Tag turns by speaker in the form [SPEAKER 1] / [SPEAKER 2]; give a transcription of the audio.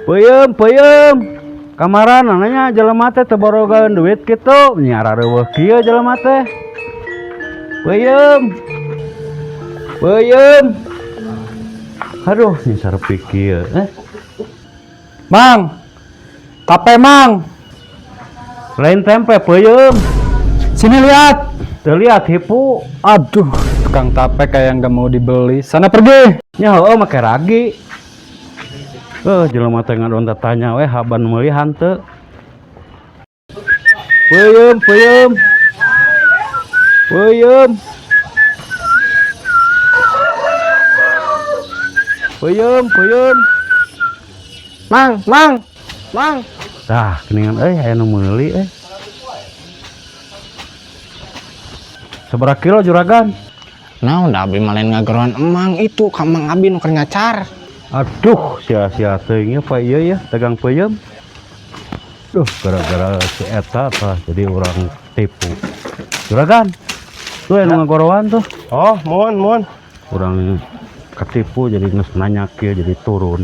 [SPEAKER 1] Peuyeum kamaran nanya jelema teh teu borogan duit kitu nya rareuweuh kieu jelema teh. Peuyeum aduh nyasar pikir
[SPEAKER 2] Mang, tape mang.
[SPEAKER 1] lain tempe peuyeum
[SPEAKER 2] Sini lihat.
[SPEAKER 1] teu liat hipu
[SPEAKER 2] Aduh, tukang tape kayak nggak mau dibeli. Sana pergi.
[SPEAKER 1] nya heueuh make ragi. Jelema teh ngadon tanya we haban meuli hanteu. Peuyeum.
[SPEAKER 2] Mang.
[SPEAKER 1] Tah, keningan aya nu meuli Sabaraha kilo juragan?
[SPEAKER 3] Naon da abdi malen ngageroan emang itu ka Mang Abi nu keur ngacar.
[SPEAKER 1] Aduh, sia-sia teuing ya Pak ieu ya, dagang peuyeum. Duh, gara-gara si eta tah jadi orang tipu. Juragan, tuh anu ngagorowan tuh.
[SPEAKER 3] Oh, mohon.
[SPEAKER 1] Urang ketipu jadi geus nanya kieu jadi turun.